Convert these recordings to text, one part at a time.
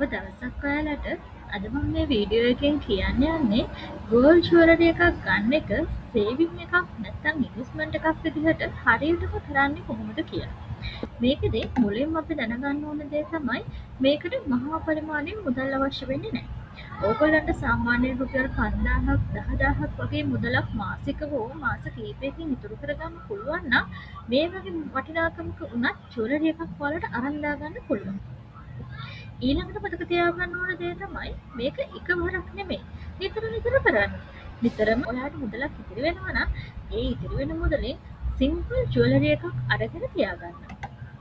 සුබ දවසක් ඔයාලට. අද මම මේ වීඩියෝ එකෙන් කියන්න යන්නේ ගෝල්ඩ් ජුවලරි එකක් ගන්න එක සේවිං එකක් නැත්නම් ඉන්වෙස්ට්මන්ට් එකක් විදිහට හරියටම කරන්නේ කොහොමද කියලා. මේකෙදි මුලින්ම අපි දැනගන්න ඕන දේ තමයි මේකට මහා පරිමාණයෙන් මුදල් අවශ්‍ය වෙන්නේ නැහැ. ඕගොල්ලන්ට සාමාන්‍යයෙන් රුපියල් 5000ක් 10000ක් වගේ මුදලක් මාසික හෝ මාස කිහිපයකින් ඉතුරු කරගන්න පුළුවන් නම් මේ වගේ වටිනාකමක උනත් ජුවලරි එකක් ඔයාලට අරන් දාගන්න පුළුවන්. ඊළඟට මතක තියාගන්න ඕන දේ තමයි මේක එකවරක් නෙමෙයි. නිතර නිතර කරන්න. නිතරම ඔයාලට මුදලක් ඉතිරි වෙනවා නම් ඒ ඉතිරි වෙන මුදලෙන් සිම්පල් ජුවලරි එකක් අරගෙන තියාගන්න.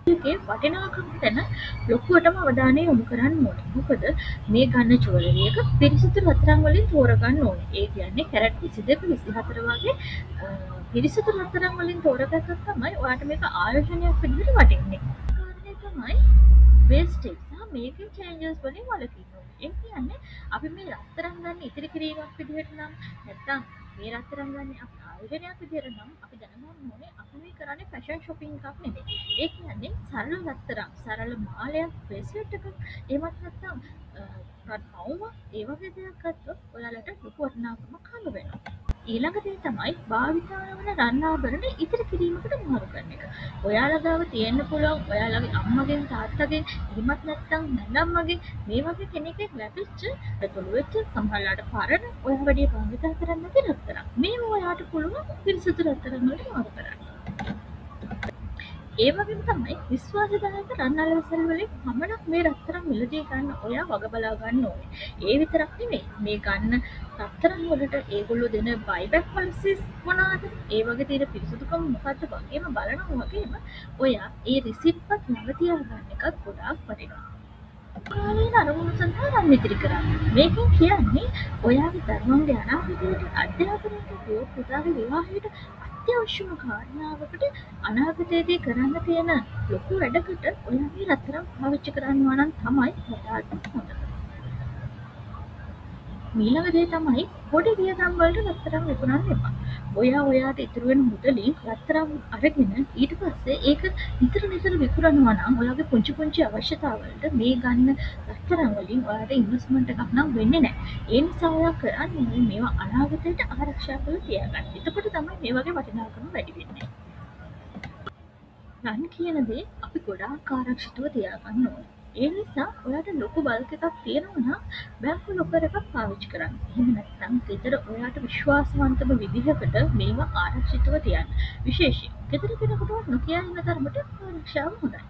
ඒකේ වටිනාකම ගැන ලොකුවටම අවධානය යොමු කරන්න ඕනේ. මොකද මේ ගන්න ජුවලරි එක පිරිසිදු රත්තරන් වලින් තෝරගන්න ඕනේ. ඒ කියන්නේ කැරට් 22 24 වගේ පිරිසිදු රත්තරන් වලින් තෝරගත්තොත් තමයි ඔයාලට මේක ආයෝජනයක් විදිහට වටින්නේ. කාරණේ තමයි wastage සහ මේකින් changes වලින් වළකින්න ඕනේ. ඒ කියන්නේ අපි මේ රත්තරන් ගන්න ඉතිරි කිරීමක් විදිහට නම් නැත්තම් මේ රත්තරන් ගන්න අපි ආයෝජනයක් විදිහට නම් අපි දැනගන්න ඕනේ අපි මේ කරන්නේ ෆැෂන් shopping එකක් නෙමෙයි. ඒ කියන්නේ සරල රත්තරන්, සරල මාලයක්, bracelet එකක්, එහෙමත් නැත්තම් රත්නවුම ඒ වගේ දෙයක් ගත්තොත් ඔයාලට ලොකු වටිනාකමක් හම්බ වෙනවා. ඊළඟ දේ තමයි භාවිතා වන රන් ආභරණ ඉතිරි කිරීමකට මාරු කරන එක. ඔයාලා ගාව තියෙන්න පුළුවන් ඔයාලගේ අම්මගෙන් තාත්තගෙන් එහෙමත් නැත්නම් නංගම්මගෙන් මේ වගේ කෙනෙක්ගෙන් ලැබිච්ච පොළු වෙච්ච සමහරලාට පරණ ඔයා වැඩි භාවිතා කරන්න නැති රත්තරන්. මේව ඔයාට පුළුවන් පිරිසිදු රත්තරන් වලට මාරු කරන්න. ඒ වගේම තමයි විශ්වාසදායක රන් අලවසල් වලින් පමණක් මේ රත්තරන් මිලදී ගන්න ඔයා වග බලා ගන්න ඕනේ. ඒ විතරක් නෙමෙයි මේ ගන්න රත්තරන් වලට ඒගොල්ලෝ දෙන බයිබැක් පොලිසිස් මොනවාද? ඒ වගේ තියෙන පිරිසුදුකම මොකද්ද වගේම බලනවා වගේම ඔයා ඒ රිසිප්ට් ළඟ තියාගන්න එකත් ගොඩාක් වටිනවා. කාලේන අරමුණු සඳහා රන් ඉතිරි කරන්න. මේකෙන් කියන්නේ ඔයාගේ දරුවන්ගේ අනාගතයට අධ්‍යාපනයට පුතාගේ විවාහයට අත්‍යවශ්‍යම කාරණාවකට අනාගතයේදී කරන්න තියෙන ලොකු වැඩකට ඔයාගේ රත්තරන් පාවිච්චි කරනවා නම් තමයි වඩාත්ම හොඳ. ඊළඟ දේ තමයි පොඩි වියදම් වලට රත්තරන් විකුණන්න එපා. ඔයාට ඉතුරු වෙන මුදලින් රත්තරන් අරගෙන ඊට පස්සේ ඒක නිතර නිතර විකුණනවා නම් ඔයාගේ පුංචි පුංචි අවශ්‍යතාවලට මේ ගන්න රත්තරන් වලින් ඔයාට ඉන්වෙස්ට්මන්ට් එකක් නම් වෙන්නේ නැහැ. ඒ නිසා ඔයා කරන්නේ මේවා අනාගතයට ආරක්ෂා කරලා තියාගන්න. එතකොට තමයි මේ වගේ වටිනාකම වැඩි වෙන්නේ. රන් කියන දේ අපි ගොඩාක් ආරක්ෂිතව තියාගන්න ඕනේ. ඒ නිසා ඔයාට ලොකු බල්ක් එකක් තියෙනවා නම් බැංකු ලොකර් එකක් පාවිච්චි කරන්න. එහෙම නැත්නම් ගෙදර ඔයාට විශ්වාසවන්තම විදිහකට මේවා ආරක්ෂිතව තියන්න. විශේෂයෙන් ගෙදර කෙනෙකුට නොකිය ඉන්න තරමට ආරක්ෂාව හොඳයි.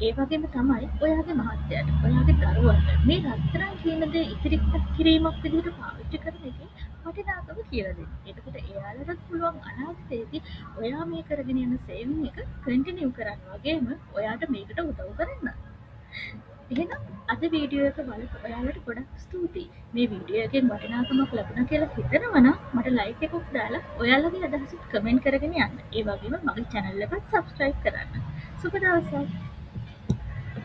ඒ වගේම තමයි ඔයාගේ මහත්තයාට, ඔයාගේ දරුවන්ට මේ රත්තරන් කියන දේ ඉතිරි කිරීමක් විදිහට පාවිච්චි කරන එකේ වටිනාකම කියලා දෙන්න. එතකොට එයාලට පුළුවන් අනාගතයේදී ඔයා මේ කරගෙන යන සේවිං එක කන්ටිනියු කරන්න වගේම ඔයාට මේකට උදව් කරන්න. එහෙනම් අද වීඩියෝ එක බලපු ඔයාලට ගොඩක් ස්තුතියි. මේ වීඩියෝ එකෙන් වටිනාකමක් ලැබුණා කියලා හිතනවා නම් මට ලයික් එකක් දාලා ඔයාලගේ අදහසත් කමෙන්ට් කරගෙන යන්න. ඒ වගේම මගේ channel එකට subscribe කරන්න. සුබ දවසක්.